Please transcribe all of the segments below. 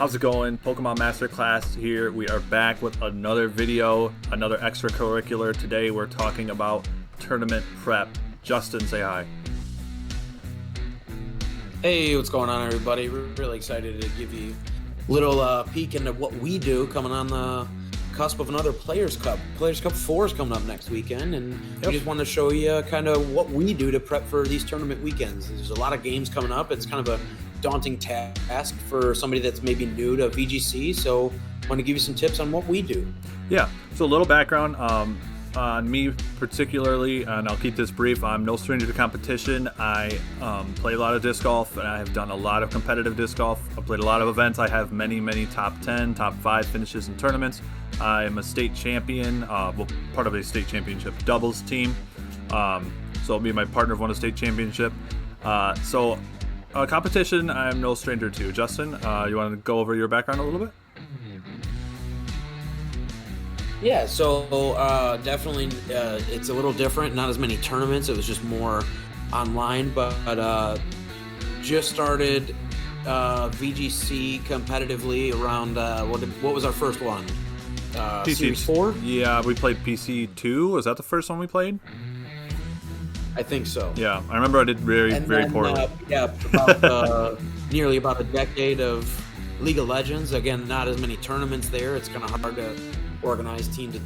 How's it going? Pokemon Masterclass here. We are back with another video, another extracurricular. Today we're talking about tournament prep. Justin, say hi. Hey, what's going on, everybody? We're really excited to give you a little peek into what we do coming on the cusp of another Players Cup. Players Cup 4 is coming up next weekend, and we just want to show you kind of what we do to prep for these tournament weekends. There's a lot of games coming up. It's kind of a daunting task for somebody that's maybe new to VGC, so I want to give you some tips on what we do. Yeah, so a little background on me particularly, and I'll keep this brief. I'm no stranger to competition. I play a lot of disc golf, and I have done a lot of competitive disc golf. I've played a lot of events. I have many top 10, top 5 finishes in tournaments. I'm a state champion, part of a state championship doubles team. So me and my partner have won a state championship. Competition, I'm no stranger to. Justin, you want to go over your background a little bit? Yeah, so definitely it's a little different. Not as many tournaments. It was just more online, but just started VGC competitively around, what was our first one? PC Series 4? Yeah, we played PC 2. Was that the first one we played? I think so. Yeah, I remember I did very poorly. Nearly about a decade of League of Legends. Again, not as many tournaments there. It's kind of hard to organize team to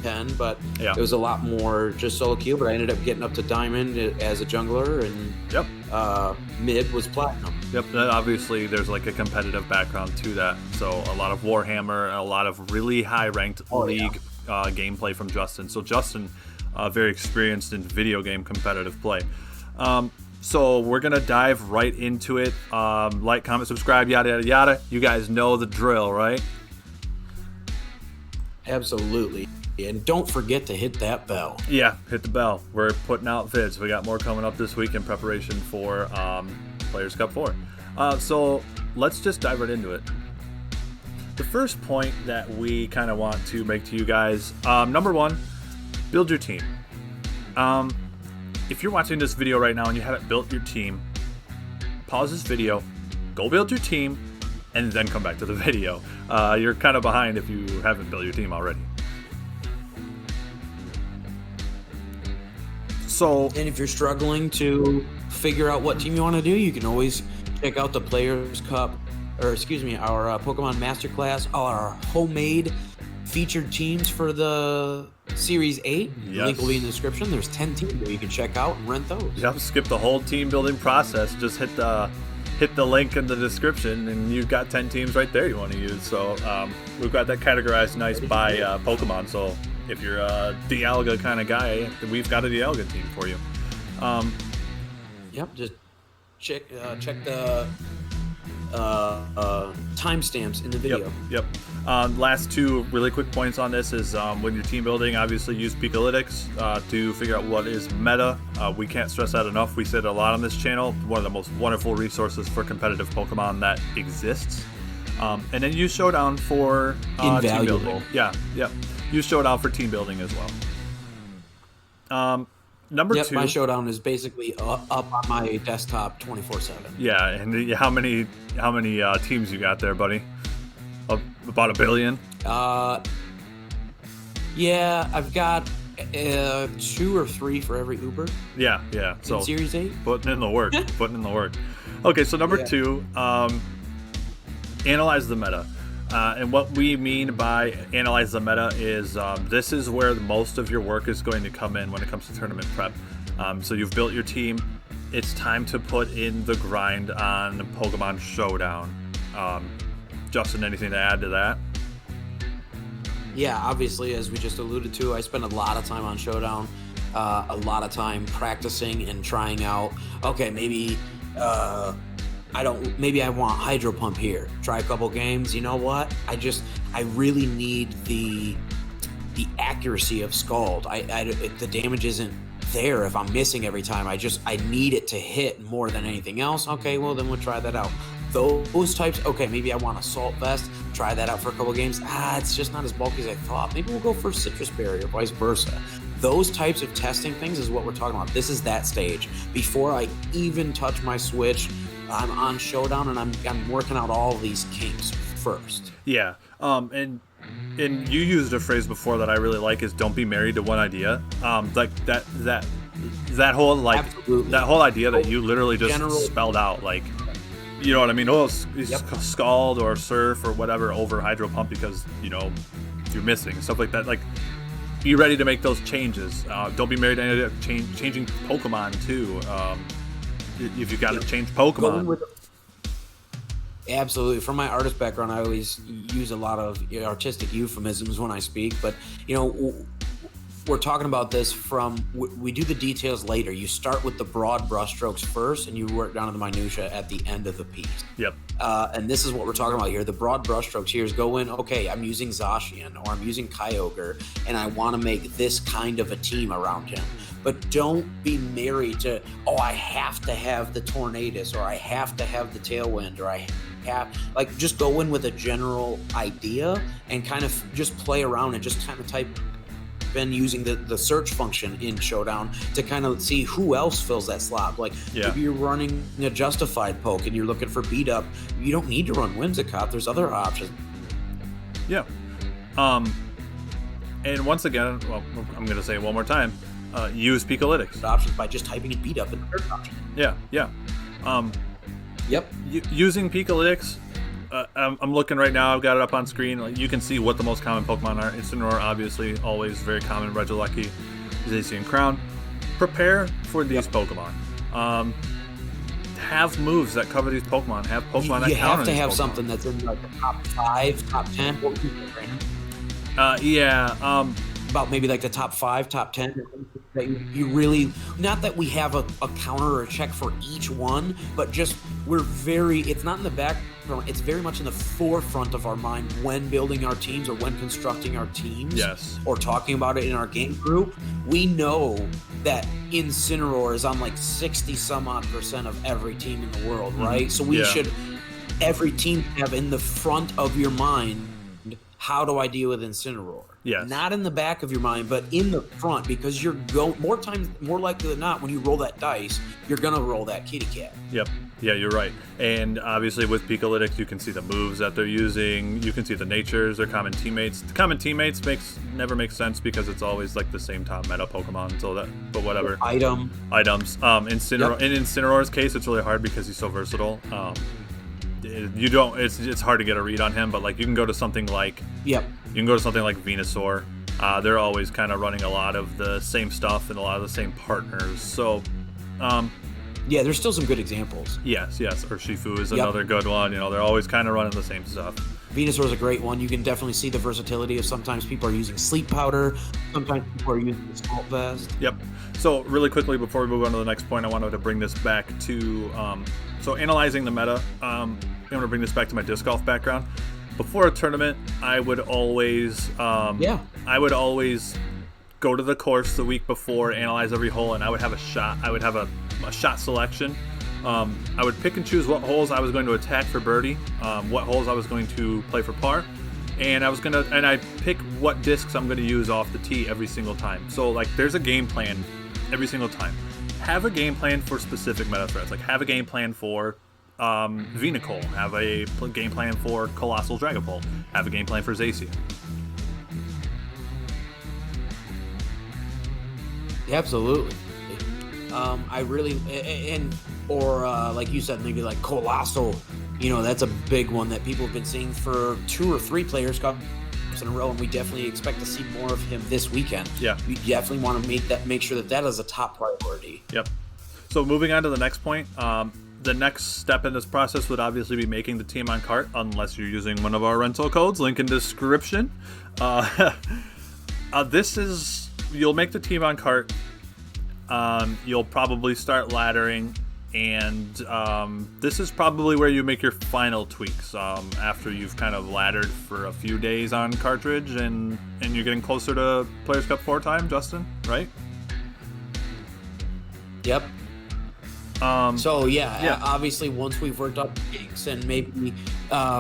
10, but it was a lot more just solo queue. But I ended up getting up to Diamond as a jungler, and mid was Platinum. Yep, obviously there's like a competitive background to that. So a lot of Warhammer and a lot of really high-ranked League gameplay from Justin. So Justin, very experienced in video game competitive play. So we're going to dive right into it. Like, comment, subscribe, yada, yada, yada. You guys know the drill, right? Absolutely. And don't forget to hit that bell. Yeah, hit the bell. We're putting out vids. We got more coming up this week in preparation for Players Cup 4. So let's just dive right into it. The first point that we kind of want to make to you guys, number one, build your team. If you're watching this video right now and you haven't built your team, pause this video, go build your team, and then come back to the video. You're kind of behind if you haven't built your team already. So, and if you're struggling to figure out what team you want to do, you can always check out the Players Cup, our Pokemon Masterclass, our homemade featured teams for the Series 8. Yes. The link will be in the description. There's 10 teams that you can check out and rent those. Yep, skip the whole team building process. Just hit the link in the description, and you've got 10 teams right there you want to use. So we've got that categorized nice by Pokemon. So if you're a Dialga kind of guy, we've got a Dialga team for you. Yep, just check the timestamps in the video. Yep. Last two really quick points on this is when you're team building, obviously use Peakalytics to figure out what is meta. We can't stress that enough. We say it a lot on this channel. One of the most wonderful resources for competitive Pokemon that exists. And then use Showdown for team building. Yeah. Use Showdown for team building as well. Number 2. My Showdown is basically up on my desktop 24/7. Yeah, and how many teams you got there, buddy? About 1 billion? Yeah, I've got 2 or 3 for every Uber. Yeah. So in Series 8. Putting in the work. Okay, so number 2, analyze the meta. And what we mean by analyze the meta is this is where most of your work is going to come in when it comes to tournament prep. So you've built your team. It's time to put in the grind on Pokemon Showdown. Justin, anything to add to that? Yeah, obviously, as we just alluded to, I spend a lot of time on Showdown, a lot of time practicing and trying out. Okay, maybe I want Hydro Pump here. Try a couple games. You know what? I really need the accuracy of Scald. The damage isn't there if I'm missing every time. I need it to hit more than anything else. Okay, well then we'll try that out. Those types, okay, maybe I want Assault Vest, try that out for a couple games. It's just not as bulky as I thought. Maybe we'll go for Citrus Berry or vice versa. Those types of testing things is what we're talking about. This is that stage. Before I even touch my Switch, I'm on Showdown and I'm working out all of these kinks. first. Yeah. And you used a phrase before that I really like is don't be married to one idea. Like that whole like Absolutely. that whole idea that you literally just General- spelled out, like, you know what I mean? Oh, scald or surf or whatever over hydro pump because, you know, you're missing stuff like that. Like, be ready to make those changes. Don't be married to any idea. Changing Pokemon too. If you got to change Pokemon. Absolutely. From my artist background, I always use a lot of artistic euphemisms when I speak, but you know, we're talking about this from, we do the details later. You start with the broad brushstrokes first, and you work down to the minutia at the end of the piece. Yep. And this is what we're talking about here. The broad brushstrokes here is go in, okay, I'm using Zacian or I'm using Kyogre, and I want to make this kind of a team around him. But don't be married to, oh, I have to have the Tornadus, or I have to have the Tailwind, or I have, like, just go in with a general idea and kind of just play around and just kind of type in using the search function in Showdown to kind of see who else fills that slot. Like, if you're running a Justified poke and you're looking for beat up, you don't need to run Whimsicott. There's other options. Yeah. And once again, well, I'm going to say it one more time, use Picolytics. Options by just typing in beat up in the search option. Yeah. Yep. Using Picolytics, I'm looking right now. I've got it up on screen. Like, you can see what the most common Pokemon are. Incineroar, obviously, always very common. Regieleki, Zacian Crown. Prepare for these Pokemon. Have moves that cover these Pokemon. Have Pokemon that counter these Pokemon. You have to have something that's in like the top 5, top 10. What do you think, Brandon? About maybe like the top 5, top 10 that you really, not that we have a counter or a check for each one, but just it's not in the background, it's very much in the forefront of our mind when building our teams or when constructing our teams. Yes. Or talking about it in our game group. We know that Incineroar is on like 60 some odd % of every team in the world, right? So we should, every team have in the front of your mind, how do I deal with Incineroar? Yes. Not in the back of your mind, but in the front, because you're more likely than not, when you roll that dice, you're gonna roll that kitty cat. Yep. Yeah, you're right. And obviously with Picolytics, you can see the moves that they're using. You can see the natures, their common teammates. The common teammates never makes sense because it's always like the same top meta Pokemon until that. But whatever. Items. In Incineroar's case, it's really hard because he's so versatile. It's hard to get a read on him, but like you can go to something like Venusaur. They're always kind of running a lot of the same stuff and a lot of the same partners. So there's still some good examples. Yes, or Shifu is another good one. You know, they're always kind of running the same stuff. Venusaur is a great one. You can definitely see the versatility of, sometimes people are using sleep powder, sometimes people are using the salt vest. Yep. So really quickly before we move on to the next point, I wanted to bring this back to so analyzing the meta. I'm going to bring this back to my disc golf background. Before a tournament, I would always go to the course the week before, analyze every hole, and I would have a shot. I would have a shot selection. I would pick and choose what holes I was going to attack for birdie, what holes I was going to play for par, and I'd pick what discs I'm going to use off the tee every single time. So like, there's a game plan every single time. Have a game plan for specific meta threats. Like, have a game plan for Venusaur. Have a game plan for Colossal Dragapult. Have a game plan for Zacian. Absolutely. I really, like you said, maybe like Colossal. You know, that's a big one that people have been seeing for 2 or 3 players in a row, and we definitely expect to see more of him this weekend. Yeah, we definitely want to make sure that is a top priority. Yep. So moving on to the next point, the next step in this process would obviously be making the team on cart, unless you're using one of our rental codes. Link in description. You'll make the team on cart. You'll probably start laddering, and this is probably where you make your final tweaks after you've kind of laddered for a few days on cartridge, and you're getting closer to Players Cup 4 time, Justin, right? Yep. Obviously once we've worked up the kinks, and maybe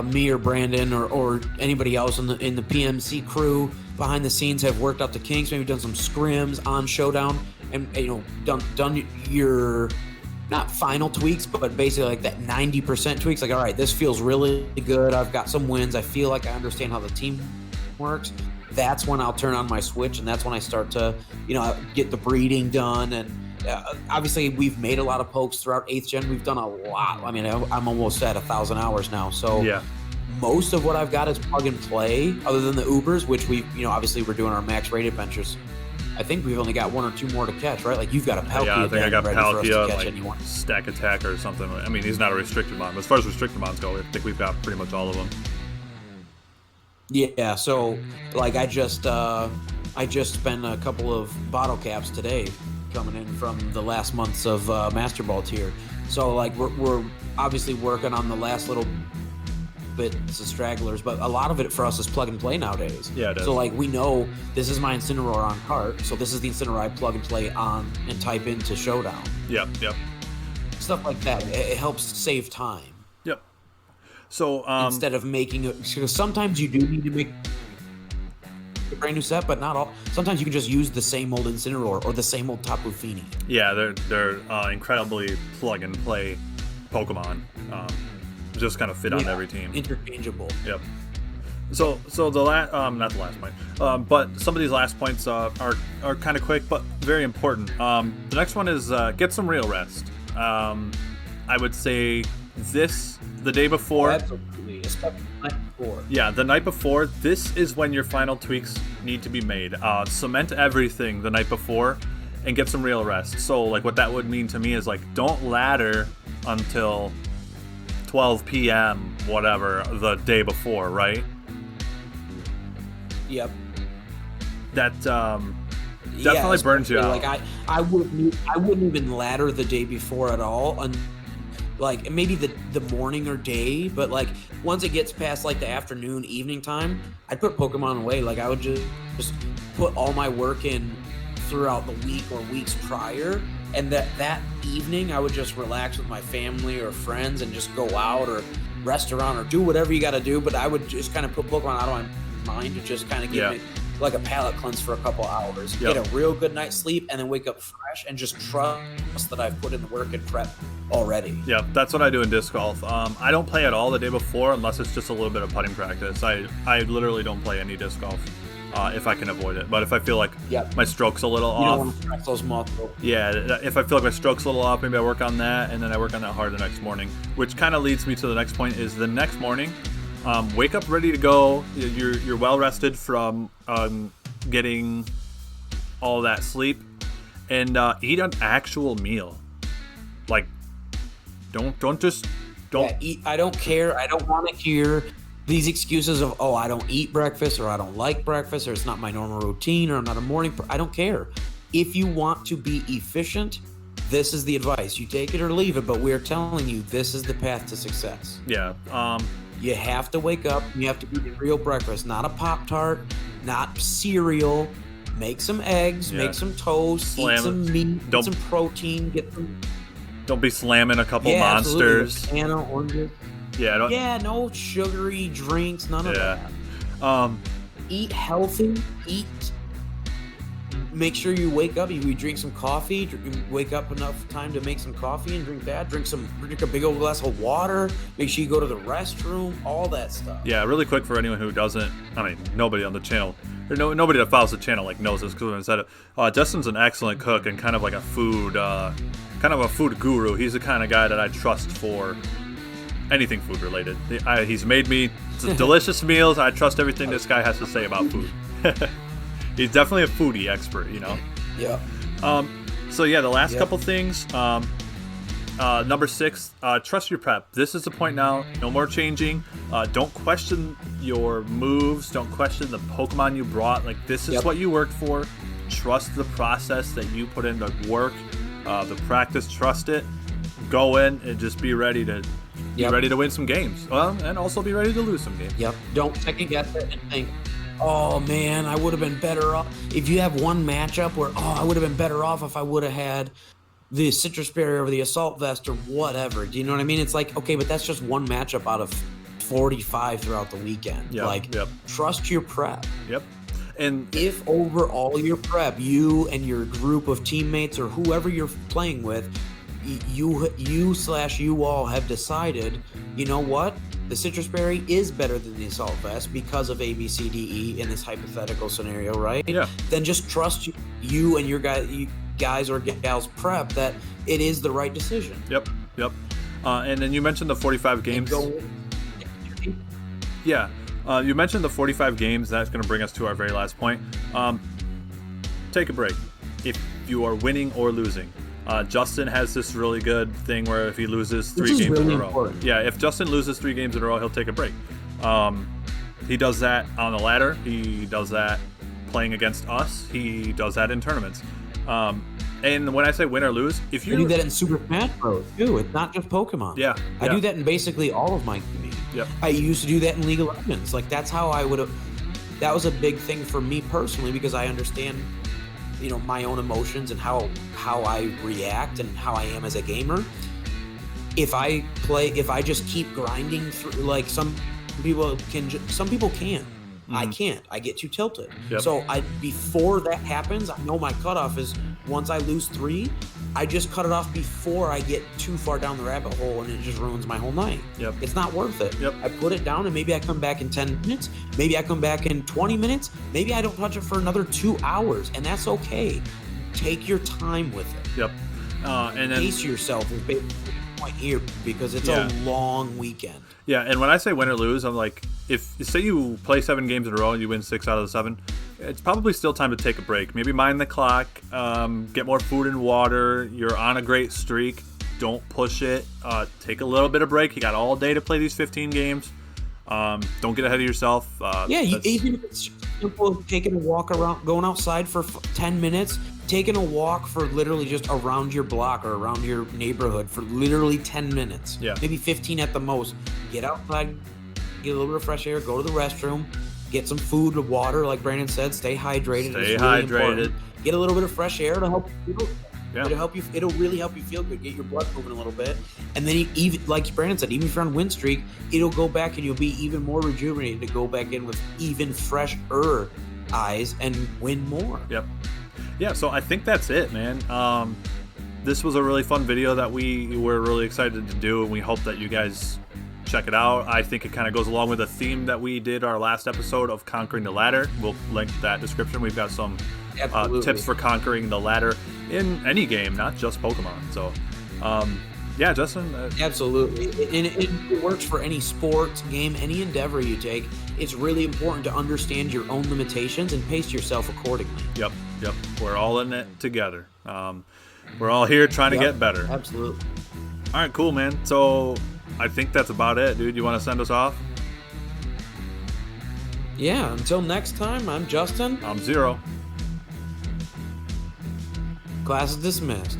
me or Brandon or anybody else in the PMC crew behind the scenes have worked up the kinks, maybe done some scrims on Showdown, and done your not final tweaks, but basically like that 90% tweaks. Like, all right, this feels really good. I've got some wins. I feel like I understand how the team works. That's when I'll turn on my switch, and that's when I start to, get the breeding done. And obviously, we've made a lot of pokes throughout 8th gen. We've done a lot. I mean, I'm almost at 1,000 hours now. So Yeah. most of what I've got is plug and play, other than the Ubers, which obviously we're doing our max rate adventures. I think we've only got 1 or 2 more to catch, right? Like, you've got a Palkia. Yeah, I think I got ready for us to Palkia, catch like anyone. Stack Attack or something. I mean, he's not a restricted mon. But as far as restricted mons go, I think we've got pretty much all of them. Yeah, so like I just spent a couple of bottle caps today coming in from the last months of Master Ball tier. So like we're obviously working on the last little bits of stragglers, but a lot of it for us is plug and play nowadays. Yeah, it is. So like we know this is my Incineroar on cart, so this is the Incineroar I plug and play on and type into Showdown. Yep. Stuff like that. It helps save time. Yep. So Instead of making it, because sometimes you do need to make a brand new set, but not all. Sometimes you can just use the same old Incineroar or the same old Tapu Fini. Yeah, they're incredibly plug and play Pokemon. Just kind of fit on every team. Interchangeable. Yep. So the last, not the last point, but some of these last points are kind of quick, but very important. The next one is get some real rest. I would say the day before. Oh, absolutely, especially the night before. Yeah, the night before. This is when your final tweaks need to be made. Cement everything the night before, and get some real rest. So like what that would mean to me is like don't ladder until 12 p.m. whatever the day before, right? Yep. That definitely burns you out. Like I wouldn't even ladder the day before at all, like maybe the morning or day, but like once it gets past like the afternoon, evening time, I'd put Pokemon away. Like I would just put all my work in throughout the week or weeks prior, and that evening I would just relax with my family or friends and just go out or restaurant or do whatever you got to do. But I would just kind of put Pokemon out of my mind to just kind of give it like a palate cleanse for a couple hours, get a real good night's sleep, and then wake up fresh and just trust that I've put in the work and prep already. Yeah, that's what I do in disc golf. I don't play at all the day before unless it's just a little bit of putting practice. I literally don't play any disc golf if I can avoid it. But if I feel like my stroke's a little off, don't want to stress those muscles. Yeah, if I feel like my stroke's a little off, maybe I work on that, and then I work on that hard the next morning. Which kind of leads me to the next point: is the next morning, wake up ready to go. You're well rested from getting all that sleep, and eat an actual meal. Like, don't. Yeah, eat. I don't care. I don't want to hear these excuses of, oh, I don't eat breakfast, or I don't like breakfast, or it's not my normal routine, or I'm not a morning. I don't care. If you want to be efficient, this is the advice. You take it or leave it, but we're telling you this is the path to success. Yeah. You have to wake up. You have to eat a real breakfast, not a Pop-Tart, not cereal. Make some eggs, make some toast, eat some meat, get some protein, get some. Don't be slamming a couple monsters. Banana, oranges. Yeah, no sugary drinks, none of that. Eat healthy. Make sure you wake up. You drink some coffee. Wake up enough time to make some coffee and drink that. Drink a big old glass of water. Make sure you go to the restroom. All that stuff. Yeah, really quick for anyone who doesn't. I mean, nobody on the channel. Nobody that follows the channel like knows this because I said it. Justin's an excellent cook and kind of like a food guru. He's the kind of guy that I trust for anything food related. He's made me delicious meals. I trust everything this guy has to say about food. He's definitely a foodie expert, Yeah. So yeah, the last couple things. Number 6, trust your prep. This is the point now. No more changing. Don't question your moves. Don't question the Pokemon you brought. Like, this is what you worked for. Trust the process that you put in the work, the practice. Trust it. Go in and just be ready to win some games. Well, and also be ready to lose some games. Yep. Don't second guess it and think, oh man, I would have been better off. If you have one matchup where, I would have been better off if I would have had the Citrus Berry over the Assault Vest or whatever. Do you know what I mean? It's like, okay, but that's just one matchup out of 45 throughout the weekend. Trust your prep. Yep. And if over all your prep, you and your group of teammates or whoever you're playing with you all have decided, you know what? The citrus berry is better than the assault vest because of A, B, C, D, E in this hypothetical scenario, right? Yeah. Then just trust you and your guys or gals prep that it is the right decision. Yep. And then you mentioned the 45 games. Yeah. You mentioned the 45 games. That's going to bring us to our very last point. Take a break if you are winning or losing. Justin has this really good thing where if he loses 3 games in a row, important. yeah, if Justin loses 3 games in a row, he'll take a break. He does that on the ladder. He does that playing against us. He does that in tournaments. And when I say win or lose, if you do that in Super Smash Bros. Too, it's not just Pokemon. Yeah, I do that in basically all of my gaming. Yep. I used to do that in League of Legends. Like that's how I would have. That was a big thing for me personally because I understand, my own emotions and how I react and how I am as a gamer. If I just keep grinding through, like some people can. I can't. I get too tilted. Yep. So before that happens, I know my cutoff is once I lose 3, I just cut it off before I get too far down the rabbit hole and it just ruins my whole night. Yep. It's not worth it. Yep. I put it down and maybe I come back in 10 minutes. Maybe I come back in 20 minutes. Maybe I don't touch it for another 2 hours, and that's okay. Take your time with it. Yep. And then Pace yourself is basically the point here because it's a long weekend. Yeah, and when I say win or lose, I'm like, if say you play 7 games in a row and you win 6 out of the 7, it's probably still time to take a break. Maybe mind the clock, get more food and water. You're on a great streak. Don't push it. Take a little bit of break. You got all day to play these 15 games. Don't get ahead of yourself. Even if it's simple, taking a walk around, going outside for 10 minutes, taking a walk for literally just around your block or around your neighborhood for literally 10 minutes. Yeah. Maybe 15 at the most. Get outside, get a little bit of fresh air, go to the restroom, get some food, water, like Brandon said, stay hydrated. Stay hydrated. Get a little bit of fresh air to help you. Yeah. It'll really help you feel good. Get your blood moving a little bit, and then even like Brandon said, even if you're on win streak, it'll go back and you'll be even more rejuvenated to go back in with even fresher eyes and win more. Yep. Yeah. So I think that's it, man. This was a really fun video that we were really excited to do, and we hope that you guys check it out. I think it kind of goes along with the theme that we did our last episode of Conquering the Ladder. We'll link that description. We've got some tips for conquering the ladder in any game, not just Pokemon. So, Justin. Absolutely. And it works for any sport, game, any endeavor you take. It's really important to understand your own limitations and pace yourself accordingly. Yep. We're all in it together. We're all here trying to get better. Absolutely. All right, cool, man. So I think that's about it, dude. You want to send us off? Yeah, until next time, I'm Justin. I'm Zero. Class is dismissed.